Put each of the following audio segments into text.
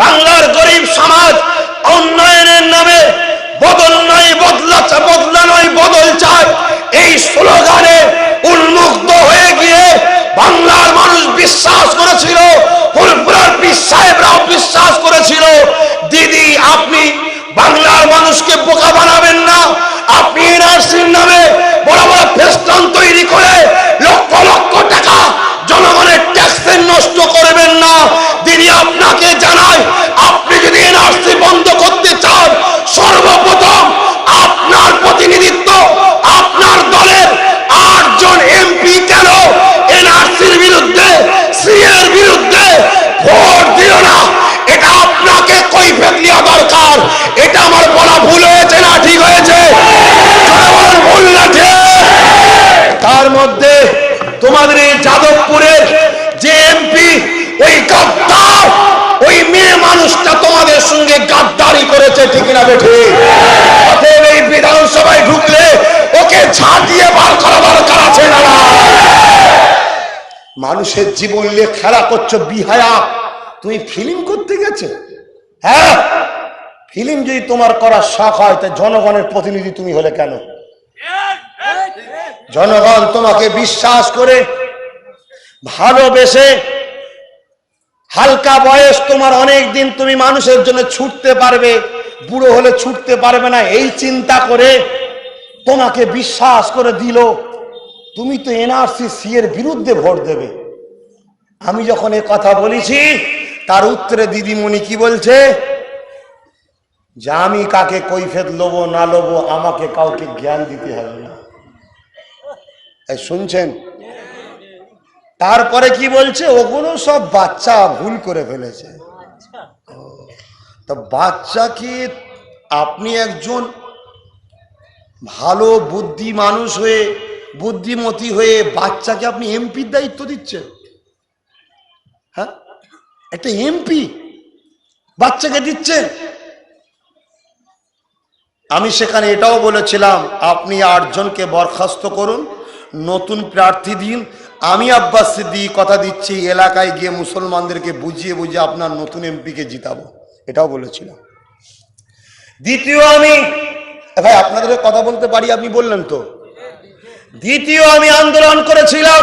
বাংলার গরিব সমাজ উন্নয়নের নামে বদল নয় বদলা নয় বদল চায়, এই স্লোগানে উন্মুক্ত হয়ে গিয়ে বাংলার মানুষ বিশ্বাস করেছিল, ফুলপুরার পীর সাহেবরাও বিশ্বাস করেছিল। দিদি, আপনি বাংলার মানুষকে বোকা বানাবেন না। আপনি এনআরসির নামে বড় বড় ফেস্টুন তৈরি করে লক্ষ লক্ষ টাকা জনগণের ট্যাক্সের নষ্ট করবেন না। দিদি, আপনাকে জানাই, আপনি যদি এনআরসি বন্ধ করতে চান, সর্বপ্রথম আপনার প্রতিনিধিত্ব আপনার দলের 8 জন এমপি কেন এনআরসির বিরুদ্ধে, সিএর বিরুদ্ধে ভোট দিল না, এটা আপনাকে কৈফিয়ত দেওয়া দরকার। এটা আমার বলা ভুল হয়েছে না ঠিক হয়েছে? ভুল না ঠিক? তার মধ্যে তোমাদের এই যাদবপুরের যে এমপি, ওই গাদ্দার, ওই মেয়ে মানুষটা তোমাদের সঙ্গে গাদ্দারি করেছে, ঠিক না বেঠি? অতএব এই বিধানসভায় ঢুকলে ওকে ছাড় দিয়ে বার করা দরকার আছে না? মানুষের জীবন নিয়ে খেলা করছো বিহায়া। তুমি ফিল্ম করতে গেছো? হ্যাঁ, ফিল্ম যদি তোমার করার শখ হয়, তা জনগণের প্রতিনিধি তুমি হলে কেন? জনগণ তোমাকে বিশ্বাস করে ভালোবেসে, হালকা বয়স তোমার, অনেক দিন তুমি মানুষের জন্য ছুটতে পারবে, বুড়ো হলে ছুটতে পারবে না, এই চিন্তা করে তোমাকে বিশ্বাস করে দিল। তুমি তো এনআরসি সিএর বিরুদ্ধে ভোট দেবে। আমি যখন এ কথা বলেছি, তার উত্তরে দিদিমণি কি বলছে, যে আমি কাকে কৈফিয়ত লোবো না লোবো, আমাকে কাউকে জ্ঞান দিতে হবে না। শুনছেন? তারপরে কি বলছে, ওগুলো সব বাচ্চা ভুল করে ফেলেছে। তা বাচ্চা কি, আপনি একজন ভালো বুদ্ধি মানুষ হয়ে, বুদ্ধিমতী হয়ে বাচ্চাকে আপনি এমপির দায়িত্ব দিচ্ছেন? হ্যাঁ, একটা এমপি বাচ্চাকে দিচ্ছেন। আমি সেখানে এটাও বলেছিলাম, আপনি 8 জনকে বরখাস্ত করুন, নতুন প্রার্থী দিন। আমি আব্বাস সিদ্দিকী কথা দিচ্ছি, এলাকায় গিয়ে মুসলমানদেরকে বুঝিয়ে বুঝিয়ে আপনার নতুন এমপিকে জিতাবো, এটাও বলেছিলাম। দ্বিতীয়, আমি ভাই আপনাদের কথা বলতে পারি, আপনি বললেন তো। দ্বিতীয়, আমি আন্দোলন করেছিলাম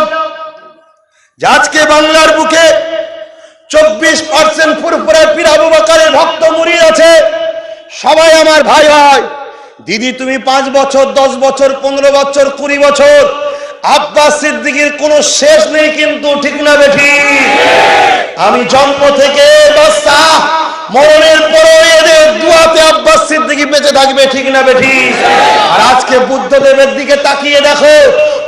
যে আজকে বাংলার বুকে 24% ফুরফুরা পীর আবু বকরের ভক্ত মুরিদ আছে, সবাই আমার ভাই হয়। দিদি, তুমি 5 বছর, 10 বছর, 15 বছর, 20 বছর, আব্বাস সিদ্দিকীর কোনো শেষ নেই কিন্তু, ঠিক না বেঠি? আমি জন্ম থেকে বাচ্চা, মরণের পরও এদের দুয়াতে আব্বাস সিদ্দিকী বেঁচে থাকবে, ঠিক না বেঠি? আর আজকে বুদ্ধদেবের দিকে তাকিয়ে দেখো,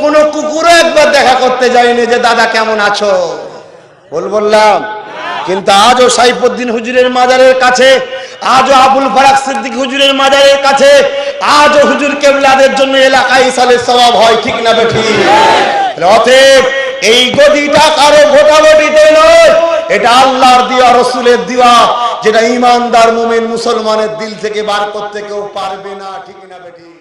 কোনো কুকুরও একবার দেখা করতে যায়নি যে দাদা কেমন আছো, বললাম। কিন্তু আজও সাইফুদ্দিন হুজুরের মাজারের কাছে, আজও আবুল ফারাক সিদ্দিক হুজুরের মাজারের কাছে, আজও হুজুর কেবলাদের জন্য এলাকায় ইসালের সওয়াব হয়, ঠিক না বেঠি? অতএব এই গদিটা কারো ভোটাভুটিতে নয়, এটা আল্লাহর দেওয়া, রসুলের দেওয়া, যেটা ইমানদার মুমিন মুসলমানের দিল থেকে বার করতে কেউ পারবে না, ঠিক না বেঠি?